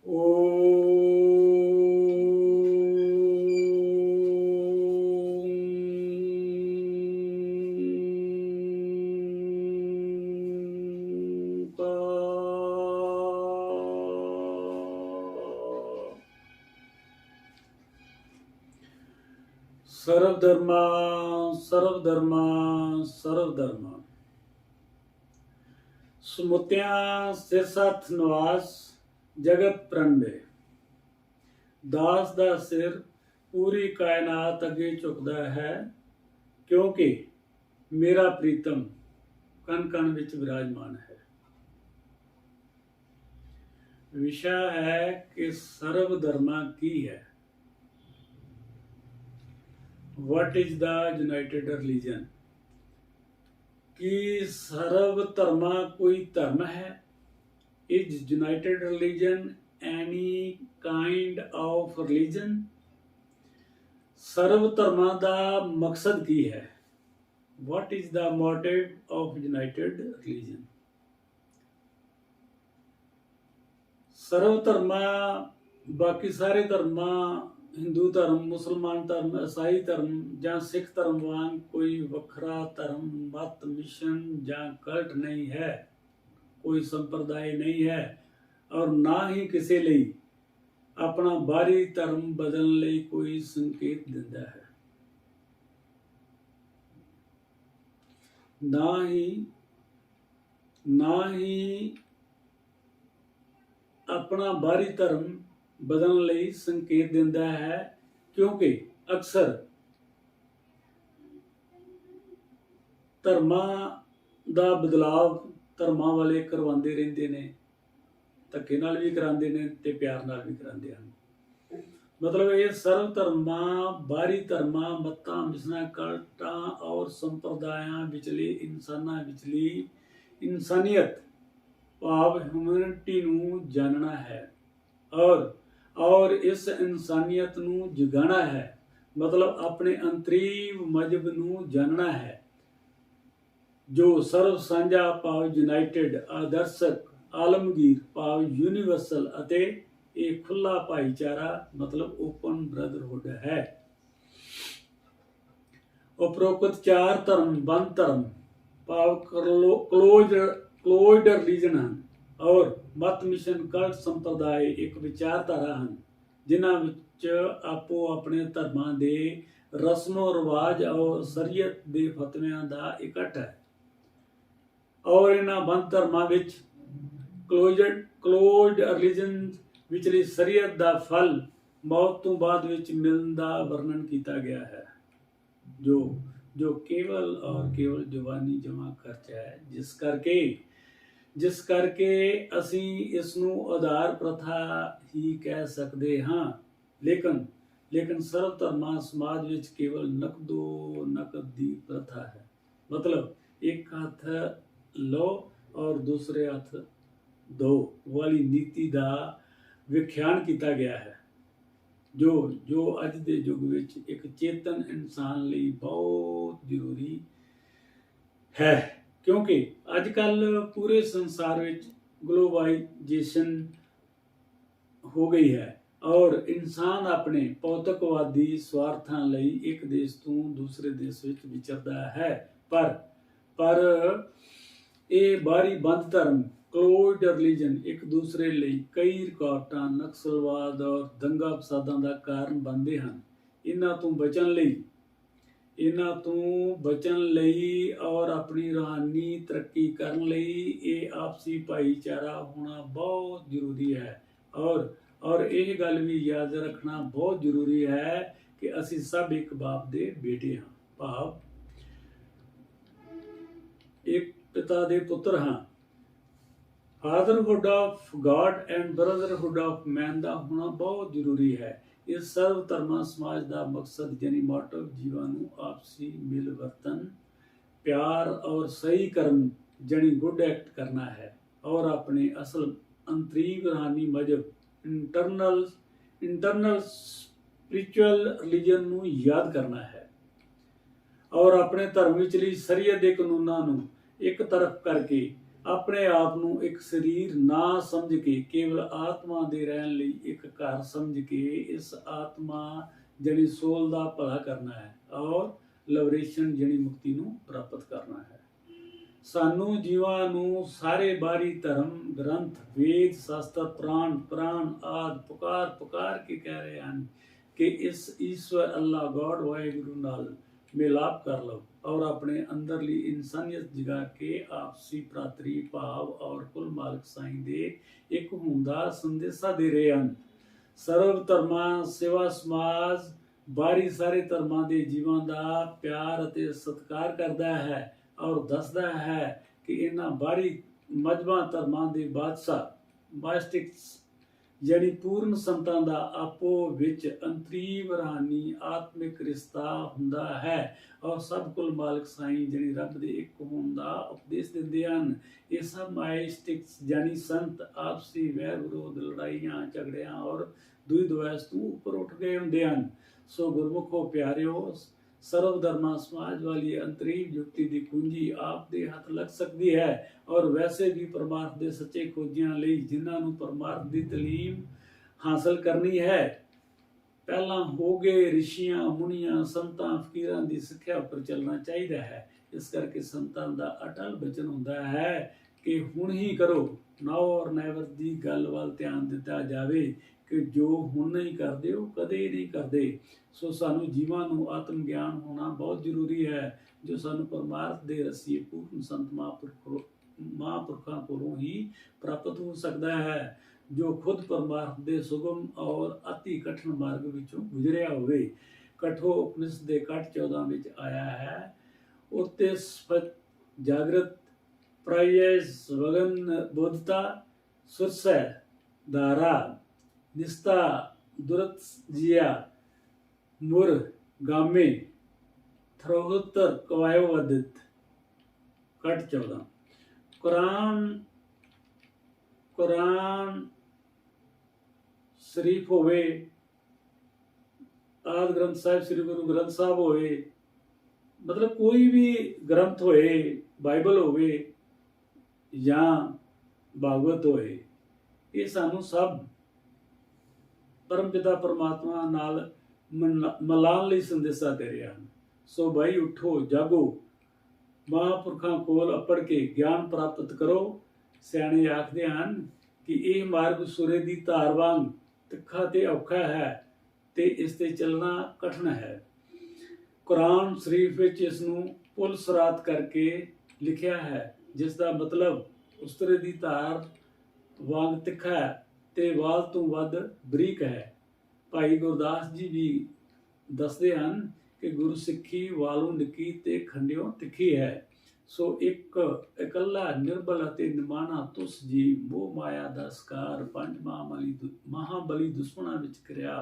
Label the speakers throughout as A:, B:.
A: ॐ सर्वधर्मा सर्वधर्मा सर्वधर्मा ਸਮੁੱਤਿਆਂ ਸਿਰ ਸੱਤ ਨਿਵਾਸ ਜਗਤ ਪ੍ਰੰਡੇ। ਦਾਸ ਦਾ ਸਿਰ ਪੂਰੀ ਕਾਇਨਾਤ ਅੱਗੇ ਝੁਕਦਾ ਹੈ, ਕਿਉਂਕਿ ਮੇਰਾ ਪ੍ਰੀਤਮ ਕਣ ਕਣ ਵਿੱਚ ਵਿਰਾਜਮਾਨ ਹੈ। ਵਿਸ਼ਾ ਹੈ ਕਿ ਸਰਵ ਧਰਮਾਂ ਕੀ ਹੈ। What is the United Religion? कि सर्व धर्मा कोई धर्म है? Is United Religion any kind of religion? सर्व धर्मां दा मकसद की है? What is the motive of United Religion? सर्व धर्मा बाकी सारे धर्मां हिंदू धर्म, मुसलमान धर्म, ईसाई धर्म ਜਾਂ ਸਿੱਖ ਧਰਮ ਵਾਂਗ ਕੋਈ ਵੱਖਰਾ ਧਰਮ, ਮਤ, ਮਿਸ਼ਨ ਜਾਂ ਕਲਟ ਨਹੀਂ ਹੈ। ਕੋਈ ਸੰਪਰਦਾਇ ਨਹੀਂ ਹੈ ਔਰ ਨਾ ਹੀ ਕਿਸੇ ਲਈ ਆਪਣਾ ਬਾਹਰੀ ਧਰਮ ਬਦਲਣ ਲਈ ਕੋਈ ਸੰਕੇਤ ਦਿੰਦਾ ਹੈ। ਨਾ ਹੀ ਆਪਣਾ ਬਾਹਰੀ ਧਰਮ ਬਦਲਣ ਲਈ ਸੰਕੇਤ ਦਿੰਦਾ ਹੈ, ਕਿਉਂਕਿ ਅਕਸਰ ਧਰਮਾਂ ਦਾ ਬਦਲਾਵ ਧਰਮਾਂ ਵਾਲੇ ਕਰਵਾਉਂਦੇ ਰਹਿੰਦੇ ਨੇ। ਧੱਕੇ ਨਾਲ ਵੀ ਕਰਾਉਂਦੇ ਨੇ ਤੇ ਪਿਆਰ ਨਾਲ ਵੀ ਕਰਾਉਂਦੇ ਹਨ। ਮਤਲਬ ਇਹ ਸਰਵ ਧਰਮਾਂ ਬਾਹਰੀ ਧਰਮਾਂ, ਮਤਾਂ, ਮਿਸ਼ਨਾਂ, ਕਲਟਾਂ ਔਰ ਸੰਪਰਦਾਇਆਂ ਵਿਚਲੀ ਇਨਸਾਨਾਂ ਵਿਚਲੀ ਇਨਸਾਨੀਅਤ ਭਾਵ ਹਿਊਮੈਨਿਟੀ ਨੂੰ ਜਾਣਨਾ ਹੈ ਔਰ ਇਸ ਇਨਸਾਨੀਅਤ ਨੂੰ ਜਗਾਉਣਾ ਹੈ। ਮਤਲਬ ਆਪਣੇ ਅੰਤਰੀਵ ਮਜ਼ਹਬ ਨੂੰ ਜਾਣਨਾ ਹੈ, ਜੋ ਸਰਵ ਸਾਂਝਾ ਭਾਵ ਯੂਨਾਈਟਿਡ, ਆਦਰਸ਼ਕ, ਆਲਮਗੀਰ ਭਾਵ ਯੂਨੀਵਰਸਲ ਅਤੇ ਇਹ ਖੁੱਲਾ ਭਾਈਚਾਰਾ ਮਤਲਬ ਓਪਨ ਬ੍ਰਦਰਹੁੱਡ ਹੈ। ਉਪਰੋਕਤ ਚਾਰ ਧਰਮ ਬੰਦ ਧਰਮ ਭਾਵ ਕਲੋਜ਼ਡ ਰਿਲੀਜਨ ਹਨ ਔਰ ਮਤ, ਮਿਸ਼ਨ, ਕਲਟ, ਸੰਪਰਦਾਇ ਇੱਕ ਵਿਚਾਰਧਾਰਾ ਹਨ, ਜਿਨ੍ਹਾਂ ਵਿੱਚ ਆਪੋ ਆਪਣੇ ਧਰਮਾਂ ਦੇ ਰਸਮੋ ਰਿਵਾਜ ਔਰ ਸ਼ਰੀਅਤ ਦੇ ਫਤਵਿਆਂ ਦਾ ਇਕੱਠ ਹੈ। ਔਰ ਇਹਨਾਂ ਬੰਦ ਧਰਮਾਂ ਵਿੱਚ ਕਲੋਜ਼ਡ ਰਿਲੀਜਨ ਵਿਚਲੀ ਸ਼ਰੀਅਤ ਦਾ ਫਲ ਮੌਤ ਤੋਂ ਬਾਅਦ ਵਿੱਚ ਮਿਲਣ ਦਾ ਵਰਣਨ ਕੀਤਾ ਗਿਆ ਹੈ, ਜੋ ਕੇਵਲ ਔਰ ਕੇਵਲ ਜਵਾਨੀ ਜਮਾ ਖਰਚਾ ਹੈ, ਜਿਸ ਕਰਕੇ ਅਸੀਂ ਇਸ ਨੂੰ ਆਧਾਰ ਪ੍ਰਥਾ ਹੀ ਕਹਿ ਸਕਦੇ ਹਾਂ। ਲੇਕਿਨ ਸਰਵ ਧਰਮਾਂ ਸਮਾਜ ਵਿੱਚ ਕੇਵਲ ਨਕਦ ਦੀ ਪ੍ਰਥਾ ਹੈ। ਮਤਲਬ ਇੱਕ ਹੱਥ ਲਓ ਔਰ ਦੂਸਰੇ ਹੱਥ ਦੋ ਵਾਲੀ ਨੀਤੀ ਦਾ ਵਿਖਿਆਨ ਕੀਤਾ ਗਿਆ ਹੈ, ਜੋ ਅੱਜ ਦੇ ਯੁੱਗ ਵਿੱਚ ਇੱਕ ਚੇਤਨ ਇਨਸਾਨ ਲਈ ਬਹੁਤ ਜ਼ਰੂਰੀ ਹੈ, ਕਿਉਂਕਿ ਅੱਜ ਕੱਲ੍ਹ ਪੂਰੇ ਸੰਸਾਰ ਵਿੱਚ ਗਲੋਬਲਾਈਜੇਸ਼ਨ ਹੋ ਗਈ ਹੈ ਔਰ ਇਨਸਾਨ ਆਪਣੇ ਭੌਤਿਕਵਾਦੀ ਸਵਾਰਥਾਂ ਲਈ ਇੱਕ ਦੇਸ਼ ਤੋਂ ਦੂਸਰੇ ਦੇਸ਼ ਵਿੱਚ ਵਿਚਰਦਾ ਹੈ। ਪਰ ਇਹ ਬਾਹਰੀ ਬੰਦ ਧਰਮ ਕਲੋਜ਼ਡ ਰਿਲੀਜਨ ਇੱਕ ਦੂਸਰੇ ਲਈ ਕਈ ਰੁਕਾਵਟਾਂ, ਨਕਸਲਵਾਦ ਔਰ ਦੰਗਾ ਫਸਾਦਾਂ ਦਾ ਕਾਰਨ ਬਣਦੇ ਹਨ। ਇਹਨਾਂ ਤੋਂ ਬਚਣ ਲਈ ਔਰ ਆਪਣੀ ਰੂਹਾਨੀ ਤਰੱਕੀ ਕਰਨ ਲਈ ਇਹ ਆਪਸੀ ਭਾਈਚਾਰਾ ਹੋਣਾ ਬਹੁਤ ਜ਼ਰੂਰੀ ਹੈ ਔਰ ਇਹ ਗੱਲ ਵੀ ਯਾਦ ਰੱਖਣਾ ਬਹੁਤ ਜ਼ਰੂਰੀ ਹੈ ਕਿ ਅਸੀਂ ਸਭ ਇੱਕ ਬਾਪ ਦੇ ਬੇਟੇ ਹਾਂ, ਭਾਵ ਇੱਕ ਪਿਤਾ ਦੇ ਪੁੱਤਰ ਹਾਂ। Fatherhood of God and brotherhood of man ਦਾ ਹੋਣਾ ਬਹੁਤ ਜ਼ਰੂਰੀ ਹੈ। ਇਸ ਸਰਵ ਧਰਮਾਂ ਸਮਾਜ ਦਾ ਮਕਸਦ ਯਾਨੀ ਮੋਟਿਵ ਜੀਵਾਂ ਨੂੰ ਆਪਸੀ ਮਿਲ ਵਰਤਨ, ਪਿਆਰ ਔਰ ਸਹੀ ਕਰਮ ਯਾਨੀ ਗੁੱਡ ਐਕਟ ਕਰਨਾ ਹੈ ਔਰ ਆਪਣੇ ਅਸਲ ਅੰਤਰੀਵ ਰੂਹਾਨੀ ਮਜ਼ਹਬ ਇੰਟਰਨਲ ਸਪਿਰਿਚੁਅਲ ਰਿਲੀਜਨ ਨੂੰ ਯਾਦ ਕਰਨਾ ਹੈ ਔਰ ਆਪਣੇ ਧਰਮ ਵਿਚਲੀ ਸ਼ਰੀਅਤ ਦੇ ਕਾਨੂੰਨਾਂ ਨੂੰ ਇੱਕ ਤਰਫ ਕਰਕੇ ਆਪਣੇ ਆਪ ਨੂੰ ਇੱਕ ਸਰੀਰ ਨਾ ਸਮਝ ਕੇ ਕੇਵਲ ਆਤਮਾ ਦੇ ਰਹਿਣ ਲਈ ਇੱਕ ਘਰ ਸਮਝ ਕੇ ਇਸ ਆਤਮਾ ਜਣੀ ਸੋਲ ਦਾ ਭਲਾ ਕਰਨਾ ਹੈ ਔਰ ਲਿਬਰੇਸ਼ਨ ਜਣੀ ਮੁਕਤੀ ਨੂੰ ਪ੍ਰਾਪਤ ਕਰਨਾ ਹੈ। ਸਾਨੂੰ ਜੀਵਾਂ ਨੂੰ ਸਾਰੇ ਬਾਹਰੀ ਧਰਮ ਗ੍ਰੰਥ ਵੇਦ ਸ਼ਾਸਤਰ ਪ੍ਰਾਣ ਆਦਿ ਪੁਕਾਰ ਕੇ ਕਹਿ ਰਹੇ ਹਨ ਕਿ ਇਸ ਈਸ਼ਵਰ ਅੱਲਾਹ ਗॉड ਵਾਹਿਗੁਰੂ ਨਾਲ ਮਿਲਾਪ ਕਰ ਲਓ और अपने अंदरली इंसानियत जगा के आपसी भ्रातरी भाव और कुल मालक साईं दे एक होण दा संदेशा दे रहे हैं। सर्व धर्मां सेवा समाज बारी सारे धर्मां दे जीवां दा प्यार अते सत्कार करदा है और दसदा है कि इन्हां बारी मजहबां धर्मां दे बादशाह मास्टिक्स यानी पूर्ण संतां दा आपो विच अंतरीव रूहानी आत्मिक रिश्ता हुंदा है और सब कुल मालक साईं यानी रब दे एक होण दा उपदेश दिंदे हन। ये सब माइस्टिक्स यानी संत आपसी वैर विरोध लड़ाइयां झगड़ियां और दुई द्वैस तो ऊपर उठ गए हुंदे हन। सो गुरमुखो प्यारिओ सर्व धर्मा समाज वाली अंतरीव युक्ति की कुंजी आप दे हथ लग सकती है और वैसे भी परमार्थ दे सच्चे खोजियां लई जिन्हां नूं परमार्थ दी तलीम हासिल करनी है पहला हो गए ऋषियां मुनियां संतां फकीरां दी सिक्ख्या पर चलना चाहिए है। इस करके संतां दा अटल बचन हुंदा है कि हुण ही करो नाउ और नैवर दी गल वल ध्यान दिता जावे कि जो हुण नहीं करदे वो कदे नहीं करदे। सो सानू जीवां नूं आत्म ज्ञान होना बहुत जरूरी है जो सानू परमार्थ दे रसीए पूर्ण संत महापुरखां कोलों ही प्राप्त हो सकता है जो खुद परमार्थ दे सुगम और अति कठिन मार्ग विचों गुजरिया होवे। कठो उपनिषद दे कट 14 विच आया है उत्ते स्पष्ट जागृत प्रायस वगन बोधता सुरसै धारा निस्ता दुरत जिया मुर गामे थ्रोहतर कवायोवदित कट 14। कुरान शरीफ होवे आदि ग्रंथ साहिब श्री गुरु ग्रंथ साहब होवे मतलब कोई भी ग्रंथ होए बाइबल होवे या भागवत होए ये सानू सब परमपिता परमात्मा नाल मिलान लई संदेशा दे रहे हैं। सो भाई उठो जागो महापुरखां कोल अपड़ के ज्ञान प्राप्त करो। सियाणे आखदे हन कि यह मार्ग सूर्य दी धार वांग तिखा ते औखा है ते इस ते चलना कठिन है। कुरान शरीफ विच इस नूं पुल सरात करके लिखिया है जिसका मतलब उस्तरे दी धार वांग तिखा है ते वाल तो वध बरीक है। भाई गुरदास जी भी दसदे हन कि गुरु सिक्खी वालों निकी ते खंडियों तिखी है। सो एक इकल्ला निर्बल अते निमाना तुस जी मोह माया दा शिकार पंज महाबली दुश्मनां विच करिया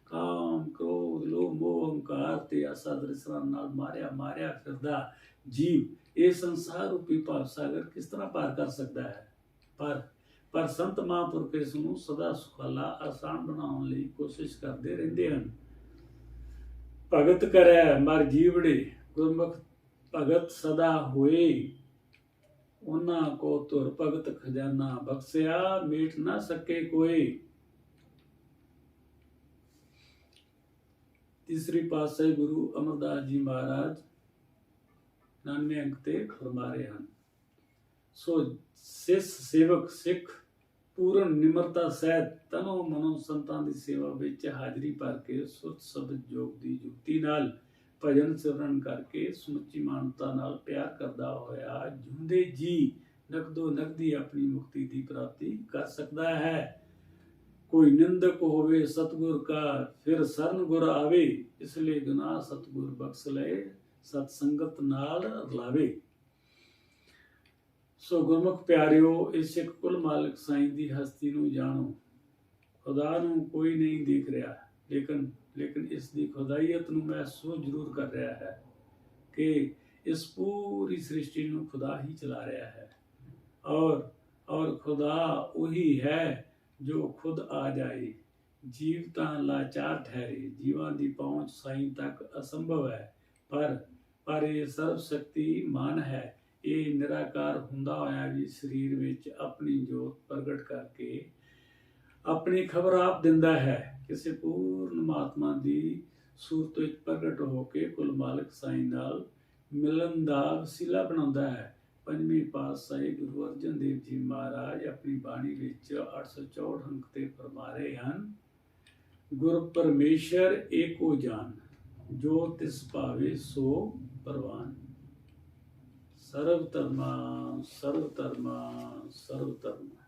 A: काम क्रोध लोभ मोह अहंकार ते आसा दरिसरां नाल मारिया फिरदा जीव ये संसार रूपी भाव सागर किस तरह पार कर सकता है। पर संत महापुरख इस नूं सदा सुखाला आसान बनाउण लई कोशिश करते रहंदे हन। भगत करे मर जीवड़े गुरमुख भगत सदा होए उन्हां को तुर भगत खजाना बख्शिया मेट ना सके कोई। तीसरी पातशाही गुरु अमरदास जी महाराज 99 अंक ते फरमा रहे हैं। सो सिस सेवक सिख पूर्ण निमरता सहित तनो मनो संतां दी सेवा विच हाजरी भर के सुत शब्द योग दी युक्ति नाल भजन सिमरन करके समुची मानता नाल प्यार करदा होया जुंदे जी नकदो नकदी अपनी मुक्ति की प्राप्ति कर सकता है। कोई निंदक होवे सतगुर का फिर सरन गुर आवे इसलिए गुनाह सतगुर बख्श ले सतसंगत नाल रलावे। सो गुरमुख प्यारिओ इस सिख कुल मालिक साईं दी हस्ती नूं जाणो। खुदा नूं कोई नहीं देख रहा लेकिन इसकी खुदाईयत नूं महसूस जरूर कर रहा है कि इस पूरी सृष्टि नूं खुदा ही चला रहा है और खुदा वही है जो खुद आ जाए। जीव तां लाचार ठहरे जीवां दी पहुंच साईं तक असंभव है पर ये सर्वशक्तिमान है ਇਹ ਨਿਰਾਕਾਰ ਹੁੰਦਾ ਹੋਇਆ ਵੀ ਸਰੀਰ ਵਿੱਚ ਆਪਣੀ ਜੋਤ ਪ੍ਰਗਟ ਕਰਕੇ ਆਪਣੀ ਖਬਰ ਆਪ ਦਿੰਦਾ ਹੈ। ਕਿਸੇ ਪੂਰਨ ਮਹਾਤਮਾ ਦੀ ਸੂਰਤ ਵਿੱਚ ਪ੍ਰਗਟ ਹੋ ਕੇ ਕੁਲ ਮਾਲਕ ਸਾਈਂ ਨਾਲ ਮਿਲਣ ਦਾ ਵਸੀਲਾ ਬਣਾਉਂਦਾ ਹੈ। ਪੰਜਵੀਂ ਪਾਤਸ਼ਾਹੀ ਗੁਰੂ ਅਰਜਨ ਦੇਵ ਜੀ ਮਹਾਰਾਜ ਆਪਣੀ ਬਾਣੀ ਵਿੱਚ 864 ਅੰਕ ਤੇ ਫਰਮਾ ਰਹੇ ਹਨ, ਗੁਰ ਪਰਮੇਸ਼ਰ ਏਕੋ ਜਾਨ, ਜੋ ਤਿਸ ਭਾਵੇ ਸੋ ਪ੍ਰਵਾਨ। ਸਰਬ ਧਰਮਾਂ ਸਰਬ ਧਰਮਾਂ ਸਰਬ ਧਰਮਾਂ।